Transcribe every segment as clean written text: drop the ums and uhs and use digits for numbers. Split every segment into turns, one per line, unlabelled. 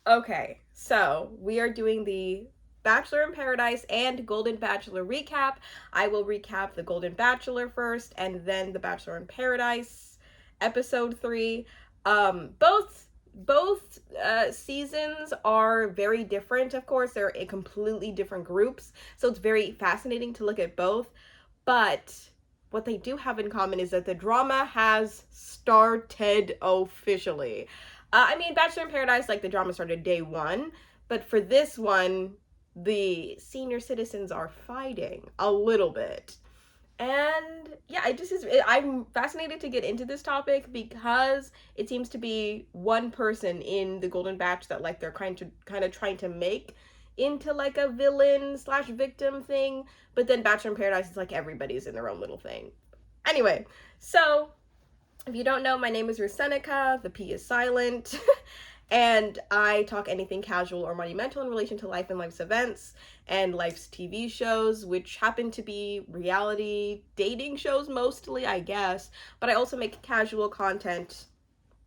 Okay, so we are doing the Bachelor in Paradise and Golden Bachelor recap. I will recap the Golden Bachelor first and then the Bachelor in Paradise episode 3. Both seasons are very different, of course. They're in completely different groups, so it's very fascinating to look at both. But what they do have in common is that the drama has started officially. I mean, Bachelor in Paradise, like the drama started day one, but for this one, the senior citizens are fighting a little bit. And yeah, I'm fascinated to get into this topic because it seems to be one person in the Golden Batch that like they're kind of trying to make into like a villain slash victim thing, but then Bachelor in Paradise is like everybody's in their own little thing. Anyway, so if you don't know, my name is Rusenica, the P is silent, and I talk anything casual or monumental in relation to life and life's events and life's TV shows, which happen to be reality dating shows mostly, I guess, but I also make casual content,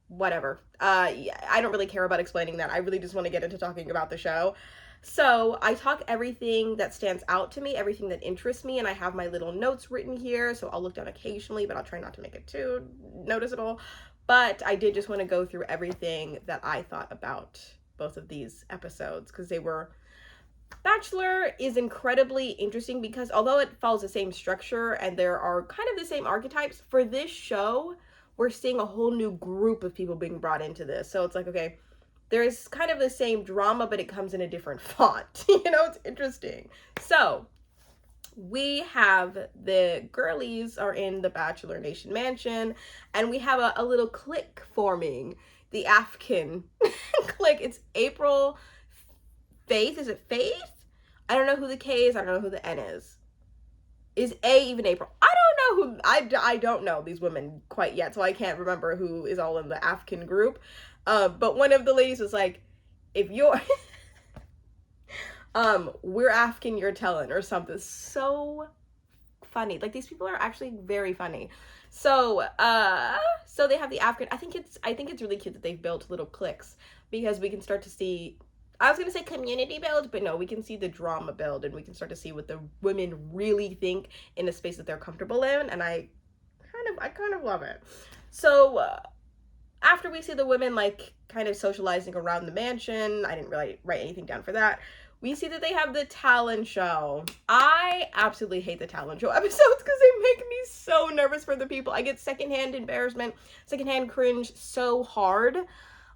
whatever. I don't really care about explaining that. I really just want to get into talking about the show. So I talk everything that stands out to me, everything that interests me, and I have my little notes written here, so I'll look down occasionally, but I'll try not to make it too noticeable. But I did just want to go through everything that I thought about both of these episodes because they were. Bachelor is incredibly interesting because although it follows the same structure and there are kind of the same archetypes, for this show, we're seeing a whole new group of people being brought into this. So it's like, okay, there's kind of the same drama, but it comes in a different font. It's interesting. So we have the girlies are in the Bachelor Nation mansion, and we have a little clique forming, the Afghan clique. It's April, Faith. Is it Faith? I don't know who the K is. I don't know who the N is. Is A even April? I don't know who. I don't know these women quite yet, so I can't remember who is all in the Afghan group. But one of the ladies was like, if you're we're Afghan, you're telling, or something. So funny. Like, these people are actually very funny. So they have the Afghan. I think it's really cute that they've built little cliques because we can start to see. I was gonna say community build, but no, we can see the drama build, and we can start to see what the women really think in a space that they're comfortable in, and I kind of love it. So after we see the women like kind of socializing around the mansion, I didn't really write anything down for that. We see that they have the talent show. I absolutely hate the talent show episodes because they make me so nervous for the people. I get secondhand embarrassment, secondhand cringe so hard.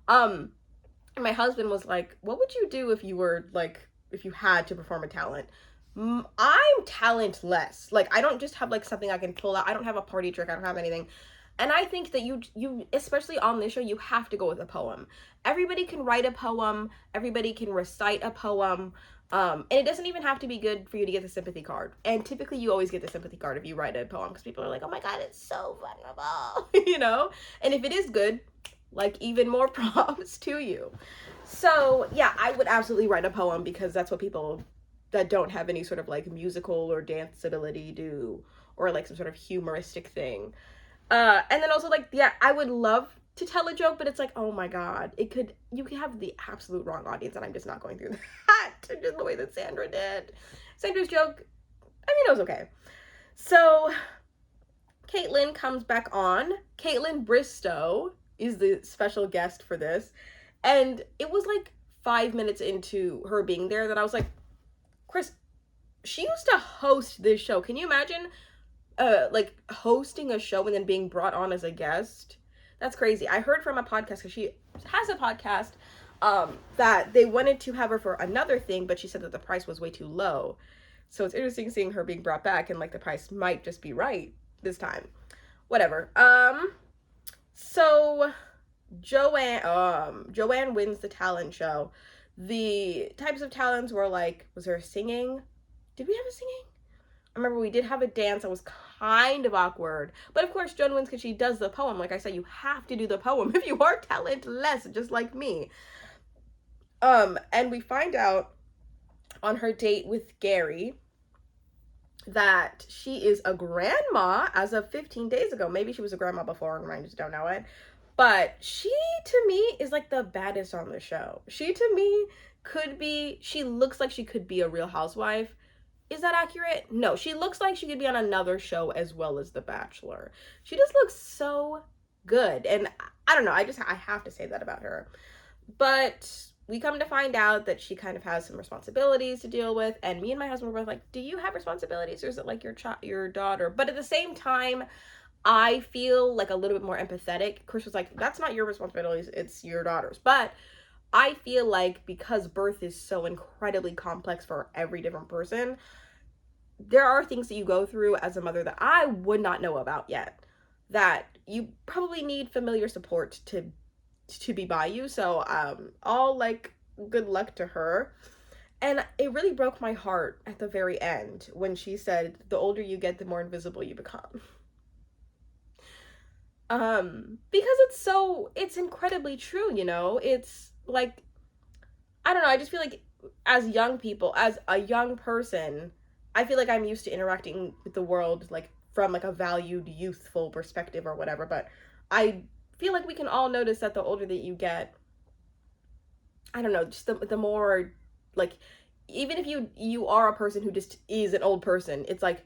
And my husband was like, "What would you do if you had to perform a talent?" I'm talentless. Like, I don't just have like something I can pull out. I don't have a party trick. I don't have anything. And I think that you especially on this show, you have to go with a poem. Everybody can write a poem, everybody can recite a poem. And it doesn't even have to be good for you to get the sympathy card. And typically you always get the sympathy card if you write a poem because people are like, "Oh my god, it's so vulnerable." And if it is good, like, even more props to you. So yeah, I would absolutely write a poem because that's what people that don't have any sort of like musical or dance ability do, or like some sort of humoristic thing. And then also, like, yeah, I would love to tell a joke, but it's like, oh my god, you could have the absolute wrong audience, and I'm just not going through that, just the way that Sandra did. Sandra's joke, I mean, it was okay. So, Caitlin comes back on. Caitlin Bristow is the special guest for this, and it was like 5 minutes into her being there that I was like, Chris, she used to host this show. Can you imagine like hosting a show and then being brought on as a guest? That's crazy. I heard from a podcast, because she has a podcast, that they wanted to have her for another thing, but she said that the price was way too low. So it's interesting seeing her being brought back, and like the price might just be right this time. Whatever. So Joanne wins the talent show. The types of talents were like, was there a singing? Did we have a singing? I remember we did have a dance that was kind of awkward. But of course, Joan wins because she does the poem. Like I said, you have to do the poem if you are talentless, just like me. And we find out on her date with Gary that she is a grandma as of 15 days ago. Maybe she was a grandma before, and I just don't know it. But she, to me, is like the baddest on the show. She, to me, she looks like she could be a real housewife. Is that accurate? No, she looks like she could be on another show as well as The Bachelor. She just looks so good. And I don't know, I have to say that about her. But we come to find out that she kind of has some responsibilities to deal with, and me and my husband were both like, "Do you have responsibilities, or is it like your daughter?" But at the same time, I feel like a little bit more empathetic. Chris was like, "That's not your responsibilities; it's your daughter's." But I feel like because birth is so incredibly complex for every different person, there are things that you go through as a mother that I would not know about yet. That you probably need familiar support to be by you. So all like good luck to her. And it really broke my heart at the very end when she said, "The older you get, the more invisible you become." Because it's incredibly true, you know? It's like, I don't know, I just feel like as young people, as a young person, I feel like I'm used to interacting with the world like from like a valued youthful perspective or whatever, but I feel like we can all notice that the older that you get, I don't know, just the more like, even if you are a person who just is an old person, it's like,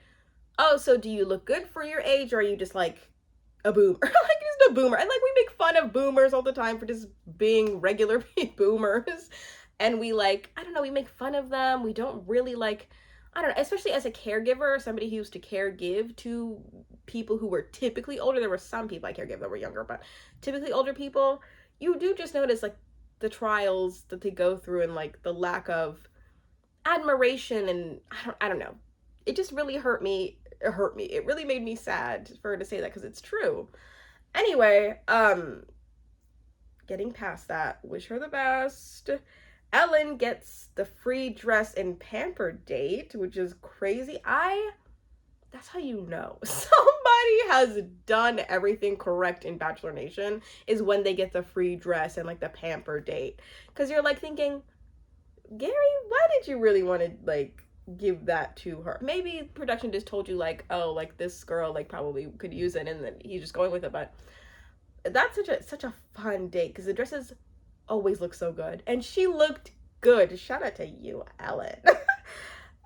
"Oh, so do you look good for your age, or are you just like a boomer?" Like just a boomer. And like we make fun of boomers all the time for just being regular boomers. And we like, I don't know, we make fun of them. We don't really like, I don't know, especially as a caregiver, somebody who used to caregive to people who were typically older. There were some people I caregive that were younger, but typically older people, you do just notice like the trials that they go through and like the lack of admiration. And I don't know. It just really hurt me. It hurt me. It really made me sad for her to say that because it's true. Anyway, getting past that, wish her the best. Ellen gets the free dress and pamper date, which is crazy. That's how you know somebody has done everything correct in Bachelor Nation, is when they get the free dress and like the pamper date. Because you're like thinking, Gary, why did you really want to like give that to her? Maybe production just told you like, oh, like this girl like probably could use it, and then he's just going with it. But that's such a fun date because the dresses always look so good, and she looked good. Shout out to you, Ellen.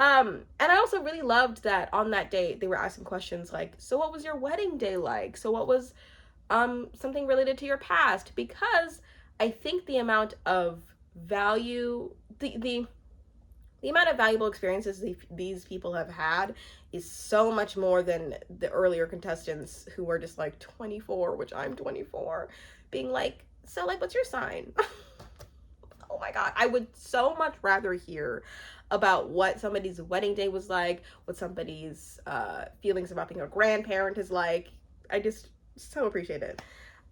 And I also really loved that on that date they were asking questions like, "So what was your wedding day like? So what was something related to your past?" Because I think the amount of value the amount of valuable experiences these people have had is so much more than the earlier contestants who were just like 24, which I'm 24, being like, "So like what's your sign?" Oh my god, I would so much rather hear about what somebody's wedding day was like, what somebody's feelings about being a grandparent is like. I just so appreciate it.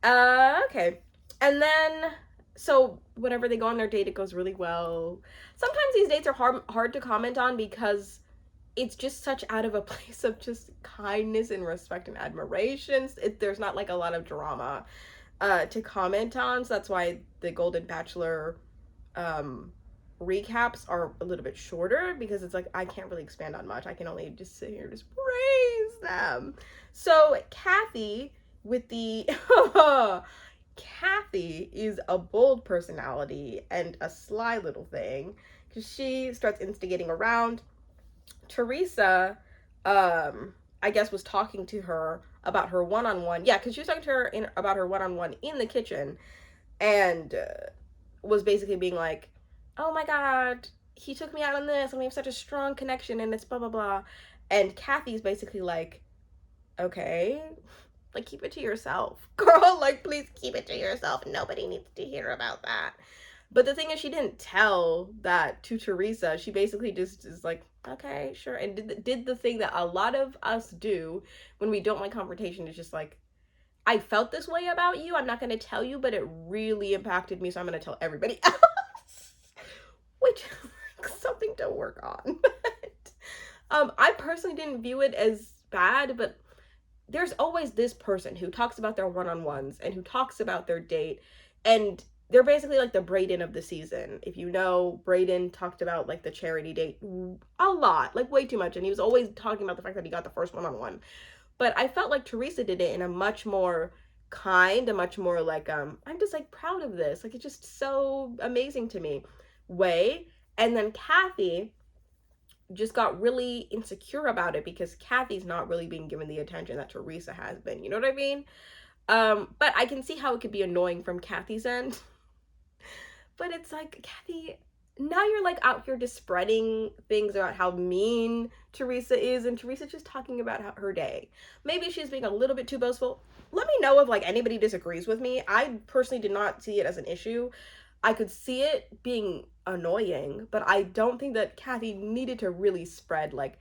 Okay. And then, so whenever they go on their date, it goes really well. Sometimes these dates are hard to comment on because it's just such out of a place of just kindness and respect and admiration. There's not like a lot of drama to comment on, so that's why the Golden Bachelor recaps are a little bit shorter, because it's like I can't really expand on much. I can only just sit here and just praise them. So Kathy with the Kathy is a bold personality and a sly little thing because she starts instigating around. Teresa, I guess, was talking to her about her one-on-one. Yeah, because she was talking to her about her one-on-one in the kitchen, and was basically being like, "Oh my god, he took me out on this, and we have such a strong connection, and it's blah blah blah." And Kathy's basically like, "Okay, like keep it to yourself, girl. Like please keep it to yourself. Nobody needs to hear about that." But the thing is, she didn't tell that to Teresa. She basically just is like, "Okay, sure," and did the thing that a lot of us do when we don't like confrontation. Is just like, "I felt this way about you. I'm not going to tell you, but it really impacted me, so I'm going to tell everybody else." Which is like something to work on. I personally didn't view it as bad, but there's always this person who talks about their one-on-ones and who talks about their date, and they're basically like the Brayden of the season. If you know, Brayden talked about like the charity date a lot, like way too much, and he was always talking about the fact that he got the first one-on-one. But I felt like Teresa did it in a much more kind, a much more like I'm just like proud of this, like it's just so amazing to me way. And then Kathy just got really insecure about it because Kathy's not really being given the attention that Teresa has been, you know what I mean? But I can see how it could be annoying from Kathy's end. But it's like, Kathy, now you're like out here just spreading things about how mean Teresa is, and Teresa's just talking about her day. Maybe she's being a little bit too boastful. Let me know if like anybody disagrees with me. I personally did not see it as an issue. I could see it being annoying, but I don't think that Kathy needed to really spread like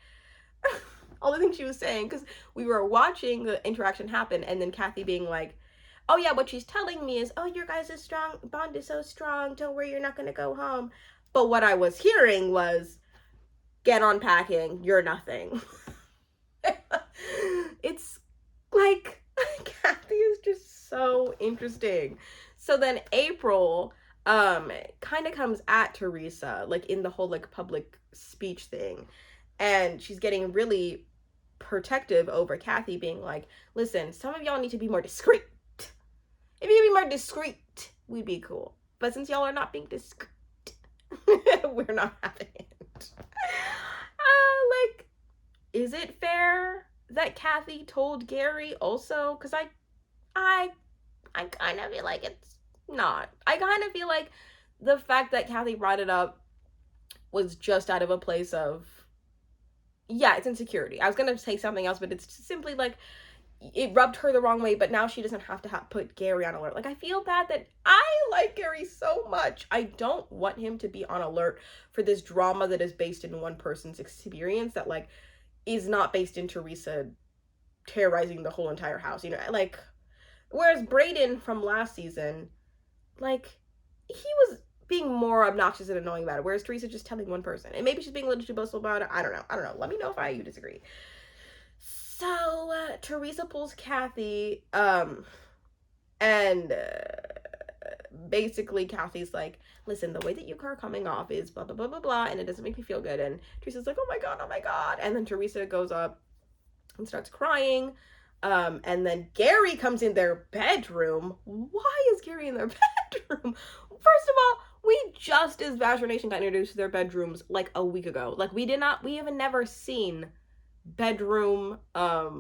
all the things she was saying, because we were watching the interaction happen and then Kathy being like, oh yeah, what she's telling me is, oh, your guys' strong bond is so strong, don't worry, you're not gonna go home. But what I was hearing was, get on packing, you're nothing. It's like, Kathy is just so interesting. So then April kind of comes at Teresa like in the whole like public speech thing, and she's getting really protective over Kathy, being like, listen, some of y'all need to be more discreet. If you could be more discreet, we'd be cool. But since y'all are not being discreet, we're not having it. Like, is it fair that Kathy told Gary also? Because I kind of feel like it's not. I kind of feel like the fact that Kathy brought it up was just out of a place of, yeah, it's insecurity. I was gonna say something else, but it's simply like it rubbed her the wrong way, but now she doesn't have to put Gary on alert. Like, I feel bad that I like Gary so much. I don't want him to be on alert for this drama that is based in one person's experience that, like, is not based in Teresa terrorizing the whole entire house, you know? Like, whereas Brayden from last season, like, he was being more obnoxious and annoying about it, whereas Teresa just telling one person. And maybe she's being a little too boastful about it. I don't know. Let me know if you disagree. So Teresa pulls Kathy, and basically Kathy's like, listen, the way that you are coming off is blah, blah, blah, blah, blah, and it doesn't make me feel good. And Teresa's like, oh my God, oh my God. And then Teresa goes up and starts crying. And then Gary comes in their bedroom. Why is Gary in their bedroom? First of all, we just as Bachelor Nation got introduced to their bedrooms like a week ago. Like, we have never seen bedroom,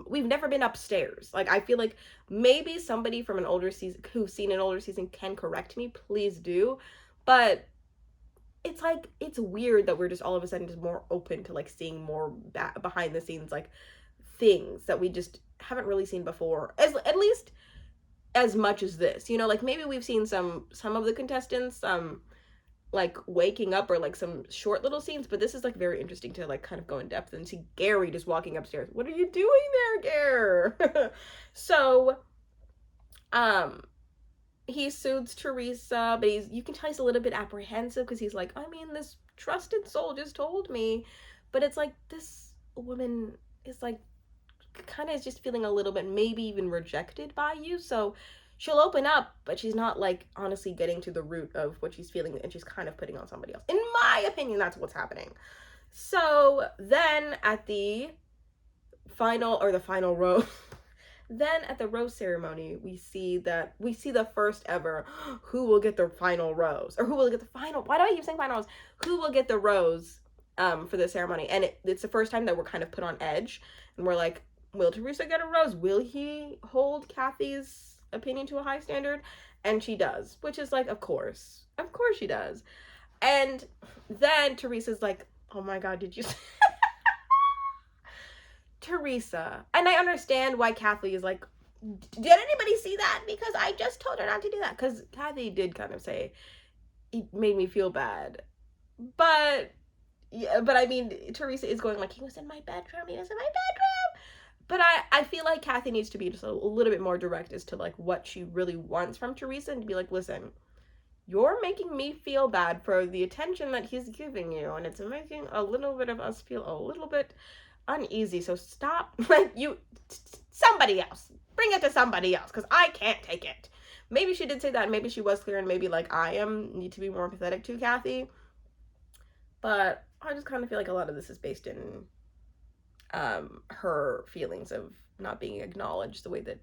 we've never been upstairs. Like, I feel like maybe somebody from an older season who's seen an older season can correct me, please do. But it's like, it's weird that we're just all of a sudden just more open to like seeing more behind the scenes like things that we just haven't really seen before, as at least as much as this, you know. Like, maybe we've seen some of the contestants like waking up or like some short little scenes, but this is like very interesting to like kind of go in depth and see Gary just walking upstairs. What are you doing there, Gary? So he soothes Teresa, but you can tell he's a little bit apprehensive because he's like, I mean, this trusted soul just told me. But it's like, this woman is like kind of just feeling a little bit maybe even rejected by you, so she'll open up, but she's not like honestly getting to the root of what she's feeling, and she's kind of putting on somebody else. In my opinion, that's what's happening. So then at the final rose, then at the rose ceremony, we see the first ever who will get the final rose, or who will get the final, why do I keep saying final rose, who will get the rose for the ceremony. And it's the first time that we're kind of put on edge, and we're like, will Teresa get a rose? Will he hold Kathy's opinion to a high standard? And she does, which is like, of course she does. And then Teresa's like, oh my God, did you Teresa. And I understand why Kathy is like, did anybody see that? Because I just told her not to do that. Because Kathy did kind of say, it made me feel bad. But yeah, but I mean, Teresa is going like, he was in my bedroom. But I feel like Kathy needs to be just a little bit more direct as to like what she really wants from Teresa, and to be like, listen, you're making me feel bad for the attention that he's giving you, and it's making a little bit of us feel a little bit uneasy. So stop, like, somebody else, bring it to somebody else, because I can't take it. Maybe she did say that, maybe she was clear, and maybe like I need to be more empathetic to Kathy. But I just kind of feel like a lot of this is based in her feelings of not being acknowledged the way that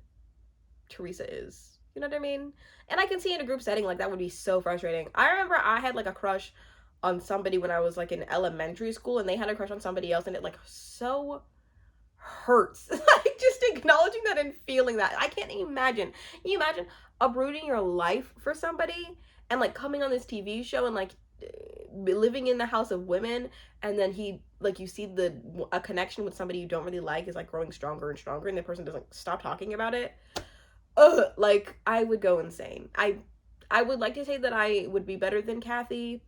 Teresa is. You know what I mean? And I can see in a group setting, like, that would be so frustrating. I remember I had, like, a crush on somebody when I was, like, in elementary school, and they had a crush on somebody else, and it, like, so hurts. Like, just acknowledging that and feeling that. I can't imagine. Can you imagine uprooting your life for somebody and, like, coming on this TV show and, like, living in the house of women, and then he, like, you see a connection with somebody you don't really like is, like, growing stronger and stronger, and the person doesn't stop talking about it. Ugh, like, I would go insane. I would like to say that I would be better than Kathy.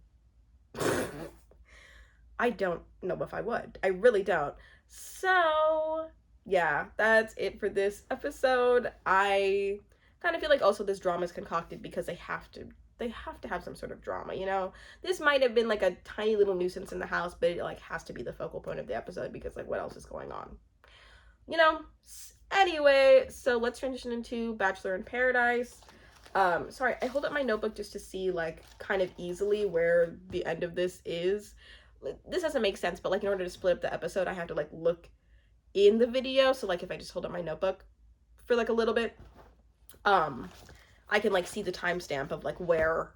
I don't know if I would. I really don't. So, yeah, that's it for this episode. I kind of feel like also this drama is concocted because they have to have some sort of drama, you know? This might have been like a tiny little nuisance in the house, but it like has to be the focal point of the episode because like what else is going on? You know? Anyway, so let's transition into Bachelor in Paradise. Sorry, I hold up my notebook just to see like kind of easily where the end of this is. This doesn't make sense, but like in order to split up the episode, I have to like look in the video. So like if I just hold up my notebook for like a little bit, I can like see the timestamp of like where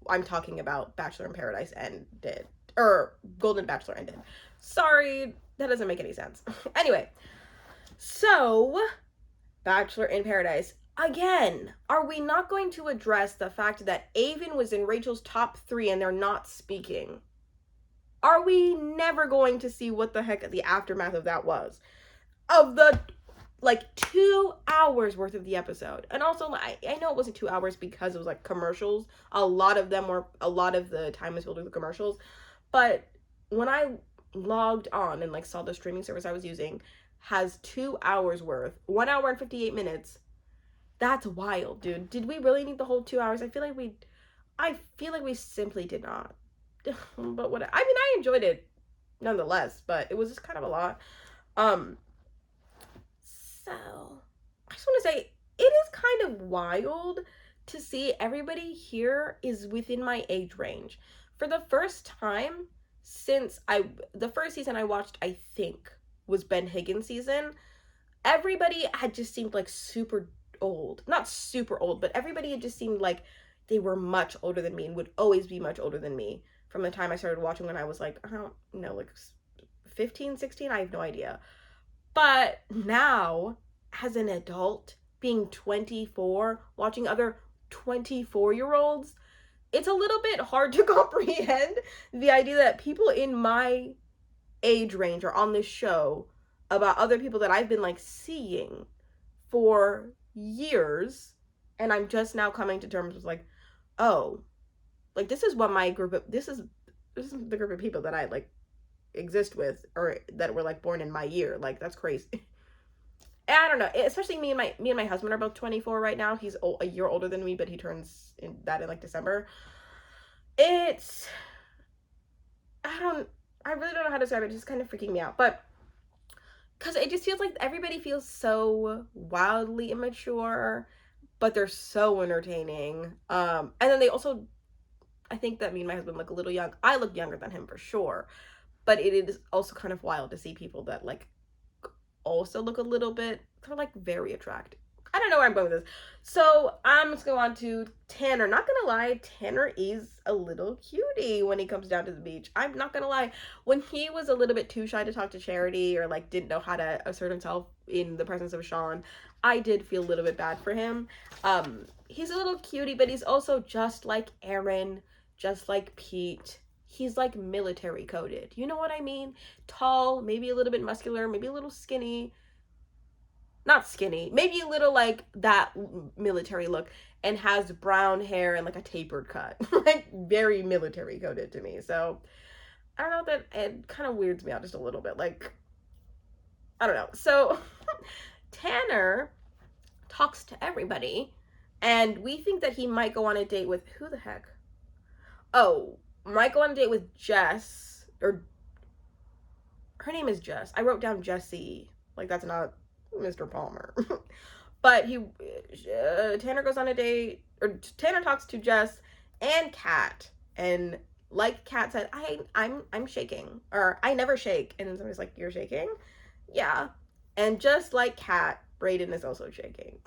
I'm talking about Bachelor in Paradise ended, or Golden Bachelor ended. Sorry, that doesn't make any sense. Anyway, so Bachelor in Paradise. Again, are we not going to address the fact that Avon was in Rachel's top 3 and they're not speaking? Are we never going to see what the heck the aftermath of that was? Of the, like, 2 hours worth of the episode. And also, I know it wasn't 2 hours because it was, like, commercials. A lot of the time was filled with commercials. But when I logged on and, like, saw the streaming service I was using has 2 hours worth, 1 hour and 58 minutes. That's wild, dude. Did we really need the whole 2 hours? I feel like we simply did not. But what, I mean, I enjoyed it nonetheless, but it was just kind of a lot. So I just want to say it is kind of wild to see everybody here is within my age range. For the first time since the first season I watched, I think, was Ben Higgins' season. Everybody had just seemed like super old. Not super old, but everybody had just seemed like they were much older than me and would always be much older than me from the time I started watching when I was like, I don't know, like 15, 16, I have no idea. But now, as an adult, being 24, watching other 24-year-olds, it's a little bit hard to comprehend the idea that people in my age range are on this show about other people that I've been like seeing for years, and I'm just now coming to terms with like, oh, like this is what my group of this is the group of people that I like exist with, or that were like born in my year. Like that's crazy. And I don't know, especially me and my husband are both 24 right now. He's a year older than me, but he turns in like December. I really don't know how to describe it. It's just kind of freaking me out, but because it just feels like everybody feels so wildly immature, but they're so entertaining. And then they also, I think that me and my husband look a little young. I look younger than him for sure, but it is also kind of wild to see people that like also look a little bit, they're like very attractive. I don't know where I'm going with this. So I'm just going on to Tanner. Not gonna lie, Tanner is a little cutie when he comes down to the beach. I'm not gonna lie. When he was a little bit too shy to talk to Charity, or like didn't know how to assert himself in the presence of Sean, I did feel a little bit bad for him. He's a little cutie, but he's also just like Aaron, just like Pete. He's like military coded. You know what I mean? Tall, maybe a little bit muscular, maybe a little skinny. Not skinny, maybe a little like that military look, and has brown hair and like a tapered cut. Like very military coded to me. So I don't know, that it kind of weirds me out just a little bit. Like, I don't know. So Tanner talks to everybody, and we think that he might go on a date with who the heck? Oh, might go on a date with Jess, or her name is Jess. I wrote down Jessie. Like that's not Mr. Palmer. But Tanner goes on a date, or Tanner talks to Jess and Kat, and like Kat said, I'm shaking, or I never shake, and then somebody's like, you're shaking? Yeah. And just like Kat, Brayden is also shaking.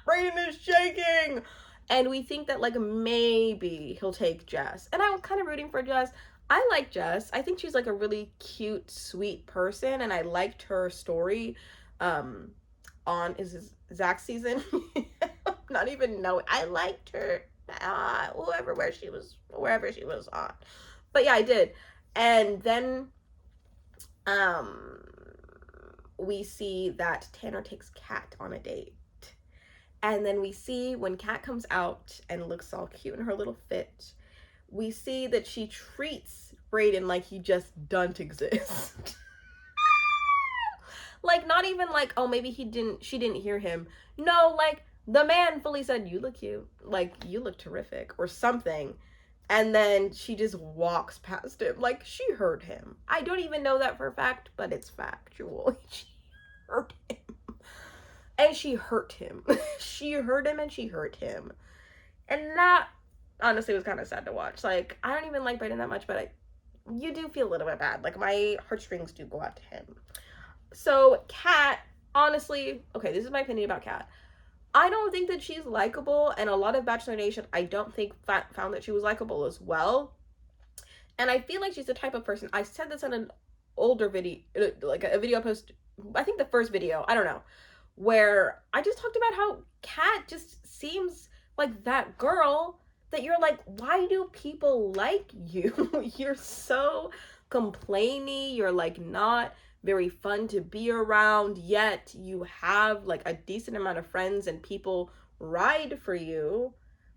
Brayden is shaking. And we think that, like, maybe he'll take Jess. And I was kind of rooting for Jess. I like Jess. I think she's, like, a really cute, sweet person. And I liked her story on, is this Zach's season? Not even know. I liked her. Wherever she was on. But yeah, I did. And then um we see that Tanner takes Kat on a date. And then we see when Kat comes out and looks all cute in her little fit, we see that she treats Brayden like he just doesn't exist. Like, not even like, oh, maybe she didn't hear him. No, like, the man fully said, you look cute. Like, you look terrific or something. And then she just walks past him. Like, she heard him. I don't even know that for a fact, but it's factual. She heard him. And she hurt him. She heard him and she hurt him. And that, honestly, was kind of sad to watch. Like, I don't even like Brayden that much, but you do feel a little bit bad. Like, my heartstrings do go out to him. So, Kat, honestly, okay, this is my opinion about Kat. I don't think that she's likable, and a lot of Bachelor Nation, I don't think found that she was likable as well. And I feel like she's the type of person, I said this in an older video, like a video post, I think the first video, I don't know, where I just talked about how Kat just seems like that girl that you're like, why do people like you? You're so complainy, you're like not very fun to be around, yet you have like a decent amount of friends and people ride for you,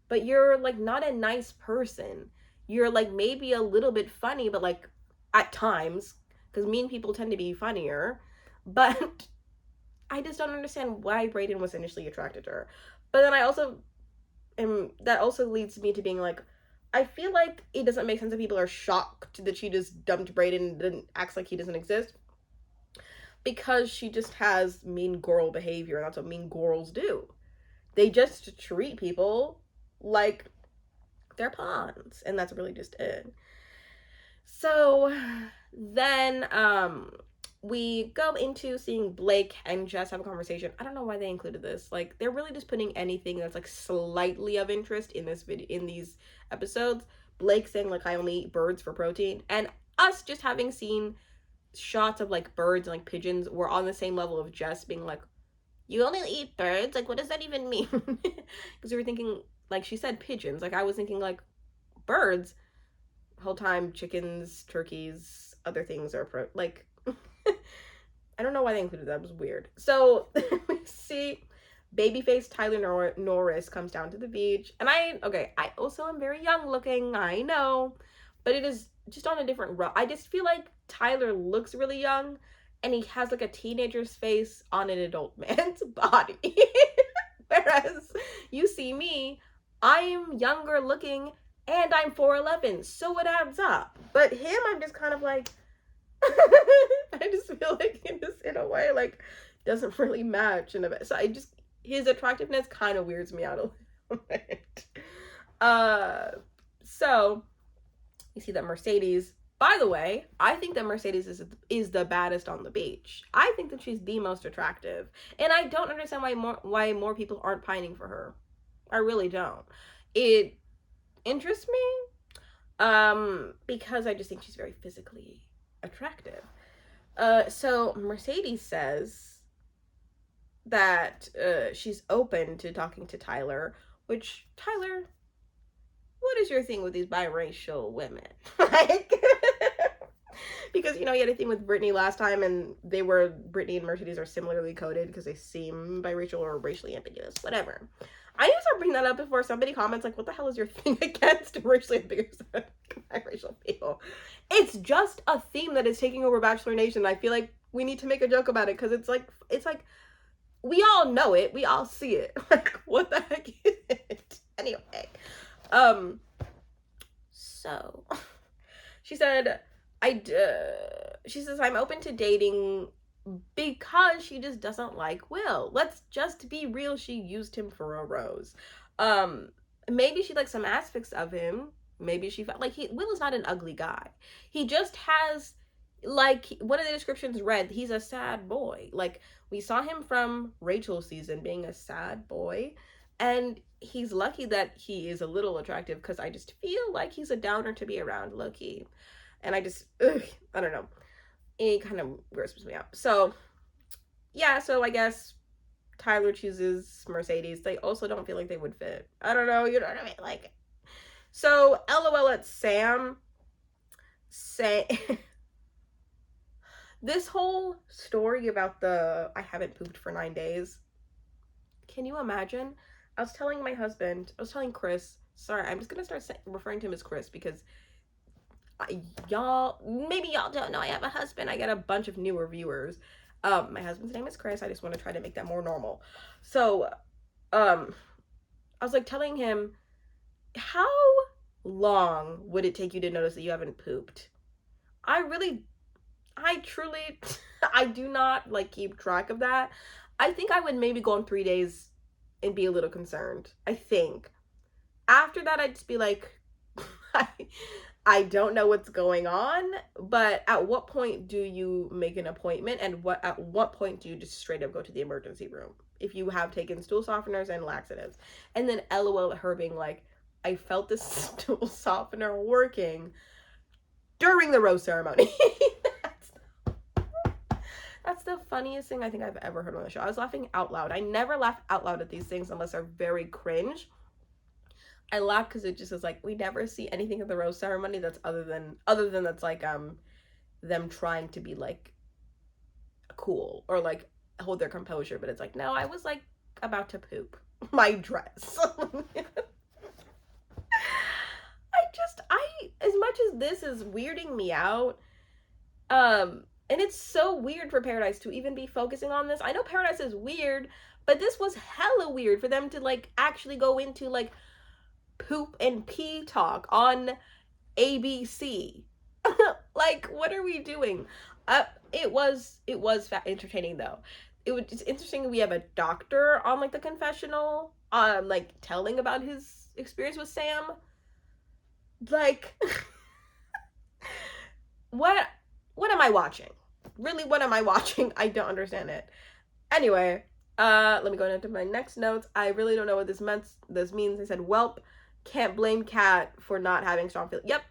but you're like not a nice person. You're like maybe a little bit funny, but like at times, because mean people tend to be funnier, but I just don't understand why Brayden was initially attracted to her. But then I also that also leads me to being like, I feel like it doesn't make sense that people are shocked that she just dumped Brayden and acts like he doesn't exist, because she just has mean girl behavior, and that's what mean girls do. They just treat people like they're pawns, and that's really just it. So then we go into seeing Blake and Jess have a conversation. I don't know why they included this. Like, they're really just putting anything that's like slightly of interest in this video, in these episodes. Blake saying like, I only eat birds for protein, and us just having seen shots of like birds and like pigeons were on the same level of Jess being like, you only eat birds? Like, what does that even mean? Because we were thinking, like she said, pigeons. Like, I was thinking like birds. Whole time, chickens, turkeys, other things are like I don't know why they included that. It was weird. So we see babyface Tyler Norris comes down to the beach, and I also am very young looking, I know, but it is just on a different route. I just feel like Tyler looks really young, and he has like a teenager's face on an adult man's body. Whereas you see me, I'm younger looking, and I'm 4'11", so it adds up. But him, I'm just kind of like, I just feel like in a way, like, doesn't really match in a bit. So his attractiveness kind of weirds me out a little bit. So you see that Mercedes, by the way, I think that Mercedes is the baddest on the beach. I think that she's the most attractive, and I don't understand why more people aren't pining for her. I really don't. It interests me because I just think she's very physically attractive. So Mercedes says that she's open to talking to Tyler, which, Tyler, what is your thing with these biracial women? Like, because, you know, you had a thing with Brittany last time, and Brittany and Mercedes are similarly coded because they seem biracial or racially ambiguous, whatever. I need to start bringing that up before somebody comments like, what the hell is your thing against racially ambiguous biracial people? It's just a theme that is taking over Bachelor Nation. I feel like we need to make a joke about it, because it's like we all know it, we all see it. Like, what the heck is it? Anyway, so she said, she says, I'm open to dating because she just doesn't like Will. Let's just be real, she used him for a rose. Maybe she likes some aspects of him. Maybe she felt like Will is not an ugly guy. He just has like one of the descriptions read, he's a sad boy. Like we saw him from Rachel's season being a sad boy, and he's lucky that he is a little attractive because I just feel like he's a downer to be around, low key. And I just, ugh, I don't know, it kind of grosses me out. So yeah, so I guess Tyler chooses Mercedes. They also don't feel like they would fit. I don't know, you know what I mean? Like, so LOL at Sam say this whole story about the I haven't pooped for 9 days. Can you imagine? I was telling my husband, I was telling Chris, sorry, I'm just gonna start referring to him as Chris because y'all, maybe y'all don't know I have a husband. I get a bunch of newer viewers. My husband's name is Chris. I just want to try to make that more normal. So, I was like telling him, how long would it take you to notice that you haven't pooped? I truly, I do not like keep track of that. I think I would maybe go on 3 days and be a little concerned. I think after that, I'd just be like, I, I don't know what's going on, but at what point do you make an appointment, and at what point do you just straight up go to the emergency room if you have taken stool softeners and laxatives? And then LOL at her being like, I felt this stool softener working during the rose ceremony. That's the funniest thing I think I've ever heard on the show. I was laughing out loud. I never laugh out loud at these things unless they're very cringe. I laugh because it just is like, we never see anything at the rose ceremony that's other than that's like them trying to be like cool or like hold their composure, but it's like, no, I was like about to poop my dress. I as much as this is weirding me out, and it's so weird for Paradise to even be focusing on this. I know Paradise is weird, but this was hella weird for them to like actually go into like poop and pee talk on ABC. Like, what are we doing? It was entertaining though. It's interesting. We have a doctor on like the confessional, like telling about his experience with Sam. Like, what am I watching? Really, what am I watching? I don't understand it. Anyway, let me go into my next notes. I really don't know what this means. I said, welp, can't blame Kat for not having strong feelings. Yep,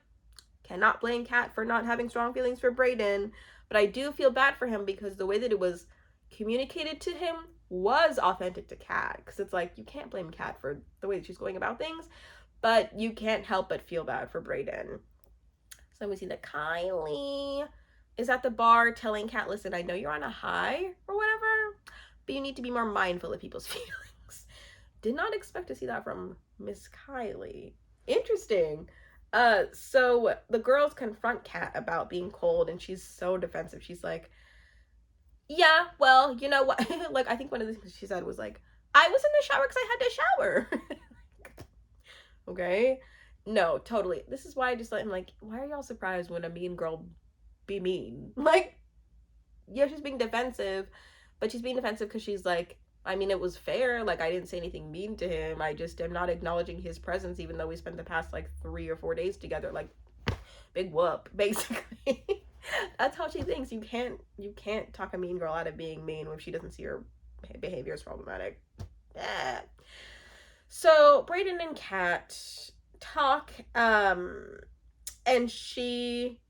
cannot blame Kat for not having strong feelings for Brayden, but I do feel bad for him because the way that it was communicated to him was authentic to Kat. Because it's like, you can't blame Kat for the way that she's going about things, but you can't help but feel bad for Brayden. So we see that Kylie is at the bar telling Kat, listen, I know you're on a high or whatever, but you need to be more mindful of people's feelings. Did not expect to see that from Miss Kylie. Interesting. So the girls confront Kat about being cold, and she's so defensive. She's like, yeah, well, you know what? Like, I think one of the things she said was like, I was in the shower because I had to shower. Okay? No, totally. This is why I just let him, like, why are y'all surprised when a mean girl be mean? Like, yeah, she's being defensive, but she's being defensive because she's like, I mean, it was fair. Like, I didn't say anything mean to him. I just am not acknowledging his presence, even though we spent the past, like, 3 or 4 days together. Like, big whoop, basically. That's how she thinks. You can't talk a mean girl out of being mean when she doesn't see her behavior is problematic. Yeah. So, Brayden and Kat talk, and she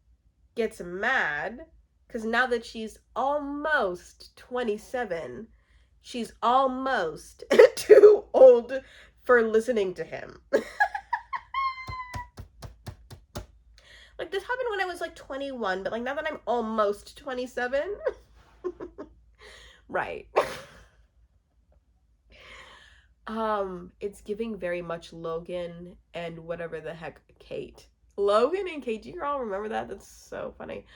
gets mad because now that she's almost 27, she's almost too old for listening to him. Like, this happened when I was like 21, but like now that I'm almost 27. Right. It's giving very much Logan and whatever the heck Kate. Logan and Kate, do you all remember that? That's so funny.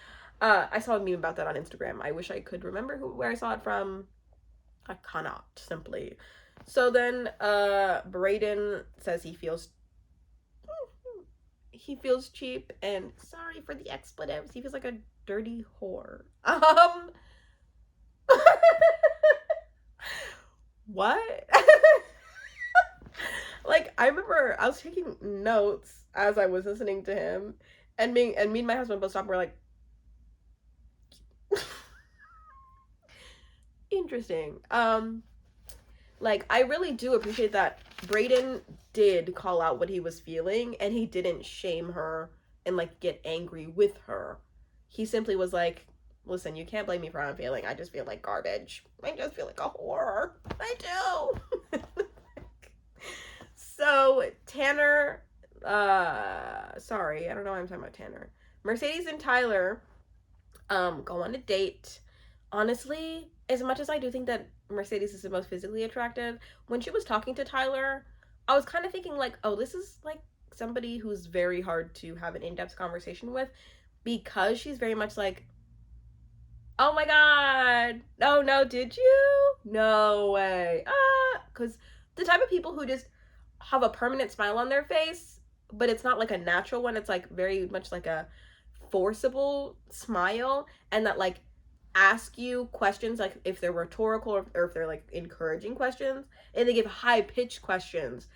I saw a meme about that on Instagram. I wish I could remember where I saw it from. I cannot, simply. So then, Brayden says he feels cheap, and sorry for the expletives, he feels like a dirty whore. What? Like, I remember I was taking notes as I was listening to him, and me and my husband both stopped. We're like, interesting. Like, I really do appreciate that Brayden did call out what he was feeling, and he didn't shame her and, like, get angry with her. He simply was like, listen, you can't blame me for how I'm feeling. I just feel like garbage. I just feel like a horror. I do. So, Tanner, sorry, I don't know why I'm talking about Tanner. Mercedes and Tyler, go on a date. Honestly, as much as I do think that Mercedes is the most physically attractive, when she was talking to Tyler, I was kind of thinking like, oh, this is like somebody who's very hard to have an in-depth conversation with, because she's very much like, oh my god, oh no, did you? No way. Because the type of people who just have a permanent smile on their face, but it's not like a natural one, it's like very much like a forcible smile, and that like ask you questions, like if they're rhetorical or if they're like encouraging questions, and they give high-pitched questions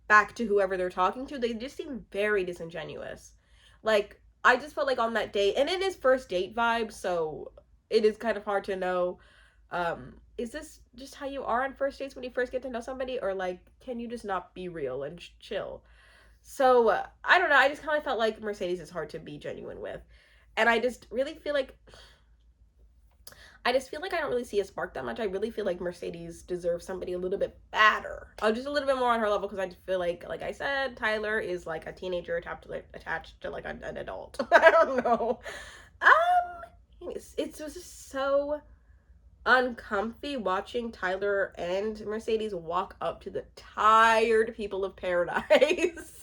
back to whoever they're talking to, they just seem very disingenuous. Like, I just felt like on that date, and it is first date vibes, so it is kind of hard to know, is this just how you are on first dates when you first get to know somebody, or like, can you just not be real and chill? So, I don't know, I just kind of felt like Mercedes is hard to be genuine with. And I just really feel like I don't really see a spark that much. I really feel like Mercedes deserves somebody a little bit better. Just a little bit more on her level, because I just feel like I said, Tyler is like a teenager attached to like an adult. I don't know. It's just so uncomfy watching Tyler and Mercedes walk up to the tired people of paradise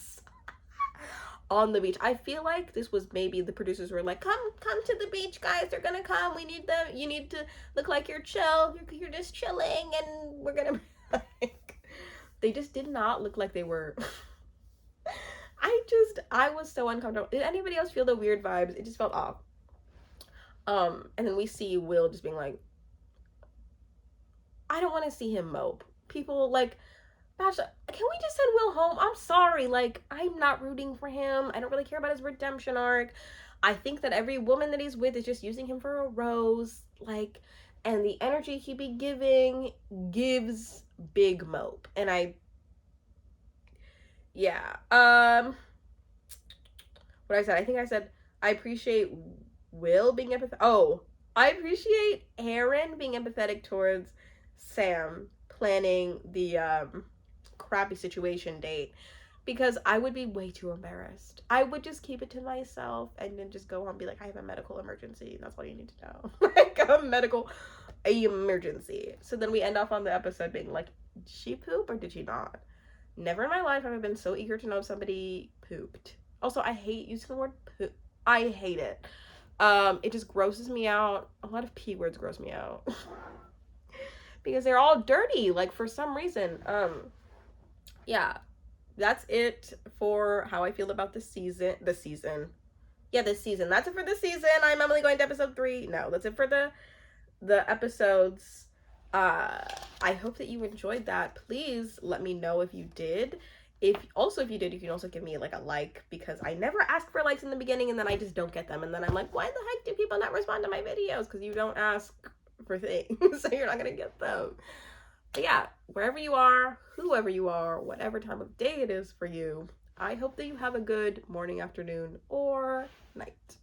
on the beach. I feel like this was maybe the producers were like, come to the beach, guys, they're gonna come, we need them, you need to look like you're chill, you're just chilling, and we're gonna like, they just did not look like they were. I was so uncomfortable. Did anybody else feel the weird vibes? It just felt off. And then we see Will just being like, I don't want to see him mope. People like, Bachelor, can we just send Will home? I'm sorry. Like, I'm not rooting for him. I don't really care about his redemption arc. I think that every woman that he's with is just using him for a rose. Like, and the energy he be giving gives big mope. And yeah. What I said, I appreciate Will being empathetic. Oh, I appreciate Aaron being empathetic towards Sam planning the, crappy situation date, because I would be way too embarrassed. I would just keep it to myself and then just go on and be like, I have a medical emergency. That's all you need to know. Like, a medical emergency. So then we end off on the episode being like, did she poop or did she not? Never in my life have I been so eager to know if somebody pooped. Also, I hate using the word poop. I hate it. It just grosses me out. A lot of P words gross me out. Because they're all dirty, like, for some reason. Yeah, that's it for how I feel about this season. Yeah, this season. That's it for this season. I'm Emily going to episode 3. No, that's it for the episodes. I hope that you enjoyed that. Please let me know if you did. If you did, you can also give me like a like, because I never ask for likes in the beginning and then I just don't get them, and then I'm like, why the heck do people not respond to my videos? Because you don't ask for things, so you're not gonna get them. But yeah, wherever you are, whoever you are, whatever time of day it is for you, I hope that you have a good morning, afternoon, or night.